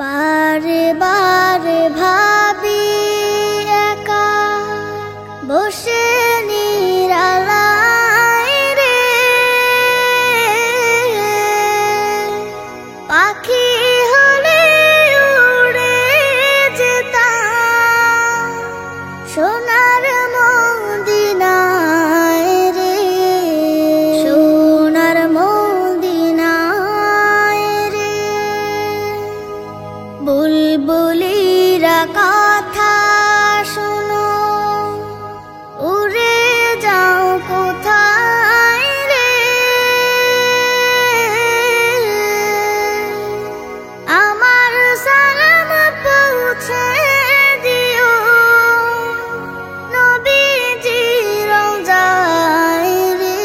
বারে বারে ভাবি একা বসে নিরালায় রে, পাখি হলে উড়ে যেতাম সোনার মদিনায় রে, সোনার মদিনায় রে। বুলবুলিরা কথা শোনো, উড়ে যাও কোথায় রে, আমার সালাম পৌঁছে দিও নবীজির রওজায় রে,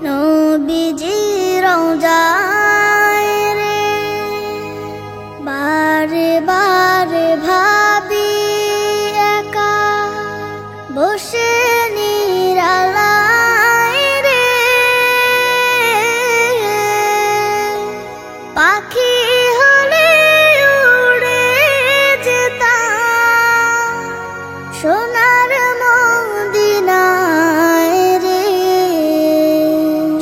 নবীজির রওজায় রে। বারে বারে ভাবি একা বসে নিরালায় রে, পাখি হলে উড়ে যেতাম সোনার মদিনায় রে,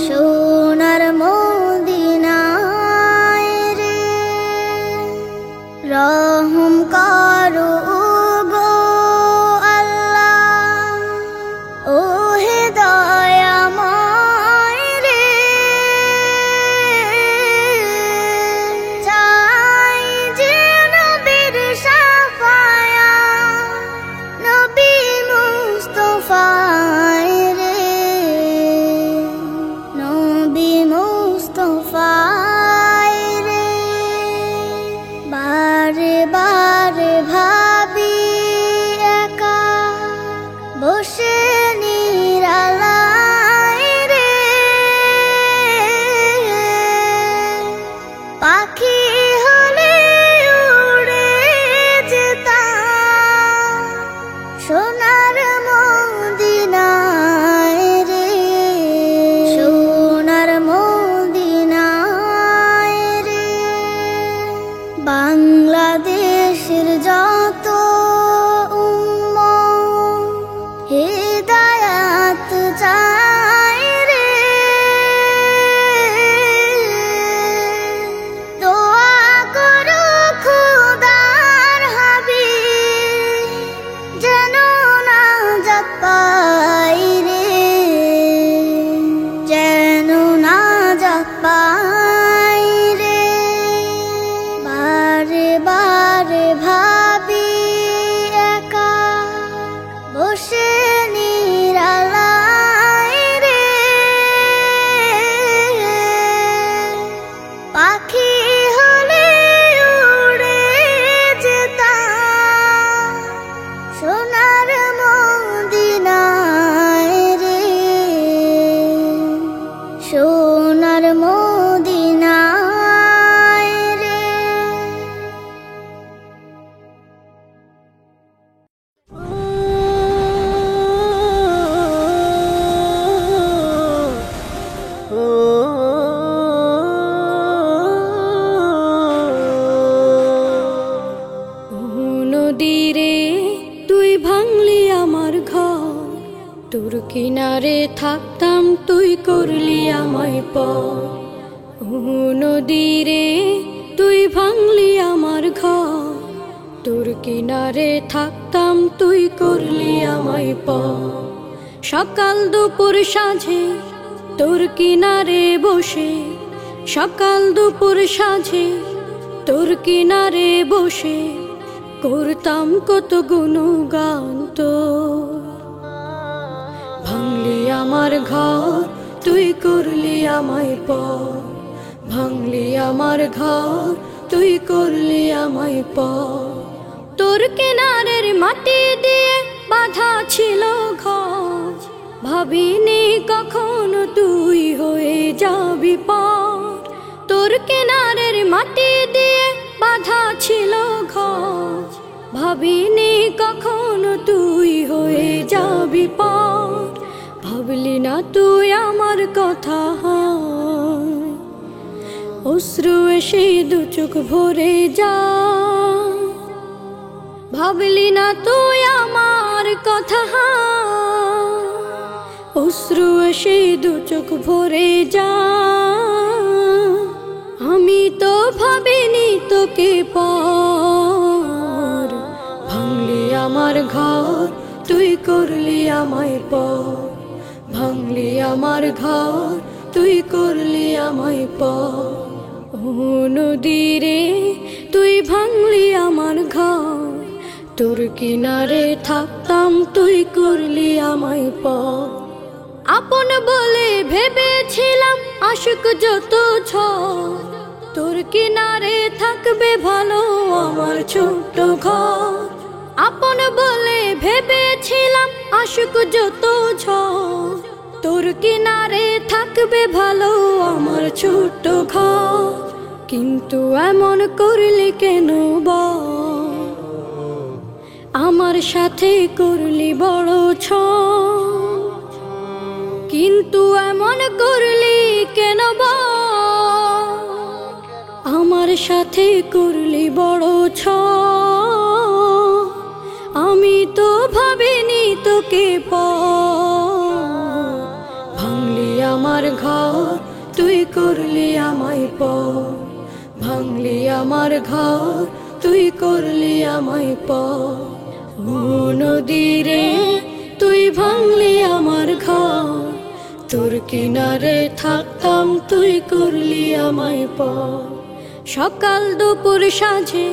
সোনার মদিনায় রে। রহম করো গো আল্লাহ, ও হে দয়াময় রে, চাই যে নবীর শাফায়াত, নবী মুস্তাফায় রে, নবী মুস্তাফায় রে। বারে বারে ভাবি একা বসে নিরালায় রে, পাখি হলে উড়ে যেতাম সোনার মদিনায় রে, সোনার মদিনায় রে। বাংলাদেশের যত উম্মত হিদায়াত চায় রে, দোয়া করো খোদার হাবিব যেন নাজাত পাই রে, যেন নাজাত পাই রে। বারে বারে ভাবি একা বসে নিরালায় রে, পাখি হলে উড়ে যেতাম সোনার মদিনায় রে, সোনার মদিনায় রে। নদীরে তুই ভাঙলি আমার ঘর, তোর কিনারে থাকতাম তুই করলি আমায় পর। নদীরে তুই ভাঙলি আমার ঘর, তোর কিনারে থাকতাম তুই করলি আমায় পর। সকাল দুপুর সাঁঝে তোর কিনারে বসে, সকাল দুপুর সাঁঝে তোর কিনারে বসে করতাম কত গুণগান তোর। ভাঙলি আমার ঘর তুই করলি আমায় পর, ভাঙলি আমার ঘর তুই করলি আমায় পর। তোর কিনারের মাটি দিয়ে বাঁধা ছিল ঘর, ভাবিনি কখনো তুই হয়ে যাবি পার। তোর কিনারের মাটি দিয়ে বাঁধা ছিল ঘর, ভাবিনি কখনো তুই হয়ে যাবি পার। ভাবলি না তুই আমার কথা, অশ্রু এসে দু চোখ ভরে যা, ভাবলি না তুই আমার কথা। অশ্রু এসে দু চোখ ভরে যা, আমি তো ভাবিনি তোকে পর। ভাঙলি আমার ঘর, তুই করলি আমায় পর। ভাঙলি আমার ঘর, তুই করলি আমায় পর। ও নদী রে, তুই ভাঙলি আমার ঘর, তোর কিনারে থাকতাম, তুই করলি আমায় পর। আপন বলে ভেবেছিলাম আশিক যত ঝড়, তোর কিনারে থাকবে ভালো আমার ছোট্ট ঘর। আপন বলে ভেবেছিলাম আশিক যত ঝড়, তোর কিনারে থাকবে ভালো আমার ছোট্ট ঘর। কিন্তু এমন করলি কেন বল, আমার সাথে করলি বড় ছল। কিন্তু এমন করলি কেন বল, আমার সাথে করলি বড় ছল। আমি তো ভাবিনি তোকে পর। ভাঙলি আমার ঘর, তুই করলি আমায় পর। ভাঙলি আমার ঘর, তুই করলি আমায় পর। ও নদী রে, তুই ভাঙলি আমার ঘর, তোর কিনারে থাকতাম, তুই করলি আমায় পর। সকাল দুপুর সাঁঝে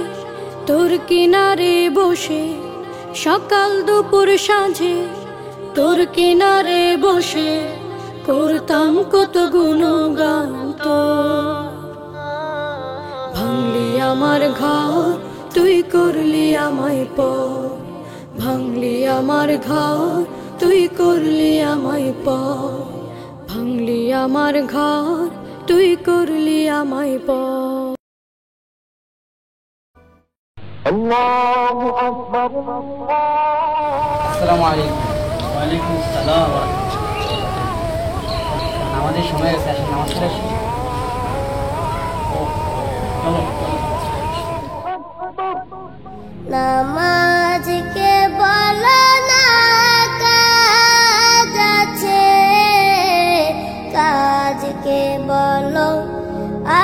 তোর কিনারে বসে, সকাল দুপুর সাঁঝে তোর কিনারে বসে করতাম কত গুণগান তোর। ভাঙলি আমার ঘর, তুই করলি আমায় পর। ভাঙলি আমার ঘর, তুই করলি আমায় পর। ভাঙলি আমার ঘর, তুই করলি আমায় পর। আল্লাহু আকবার। আসসালামু আলাইকুম। ওয়ালাইকুম আসসালাম। আমাদের সময় আছে, আসলে নামাজ পড়ে আসি। চলো নামাজকে বলো না কাজ আছে, কাজকে বলো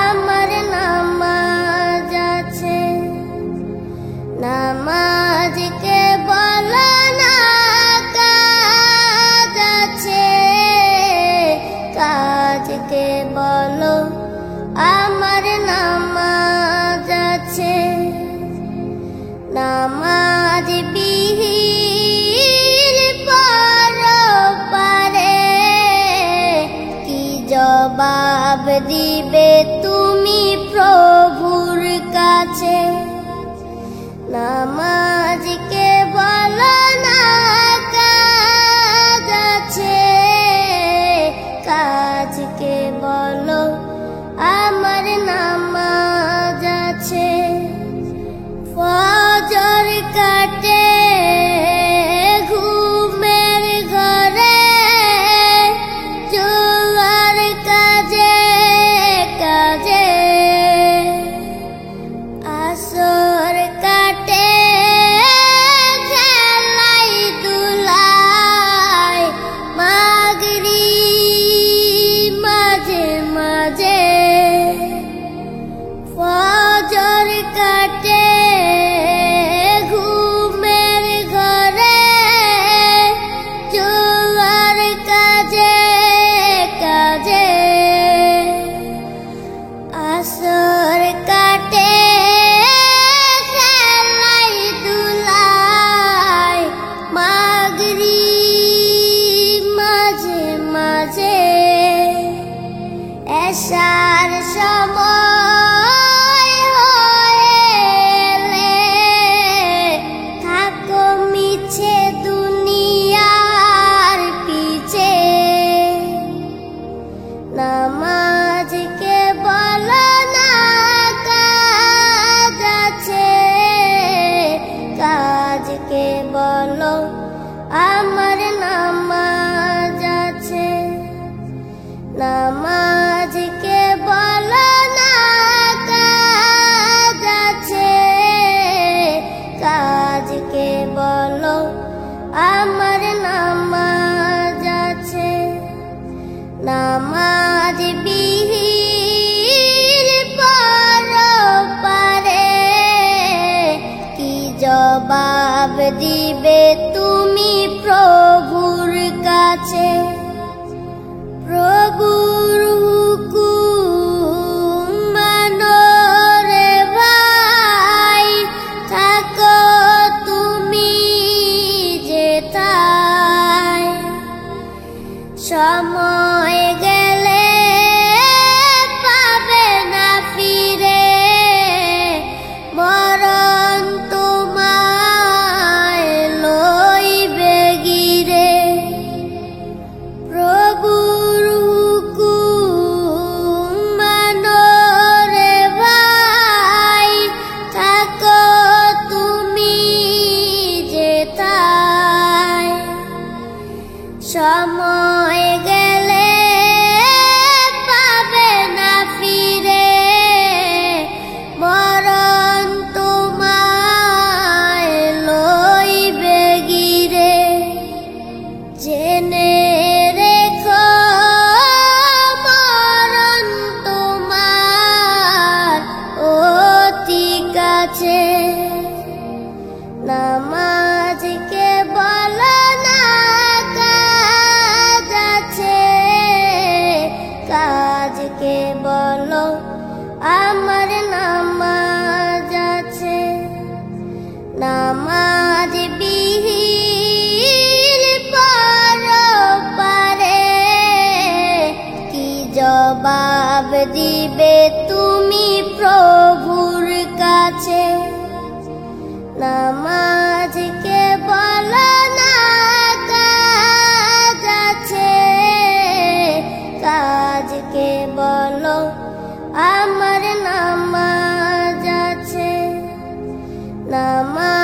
আমার নামাজ আছে। নামাজকে বলো না কাজ আছে, কাজকে বলো আমার নামাজ জবাব দিবে তুমি প্রভুর কাছে। নামাজকে বলো না কাজ আছে, কাজকে বলো আমার নামাজ আছে। নামাজ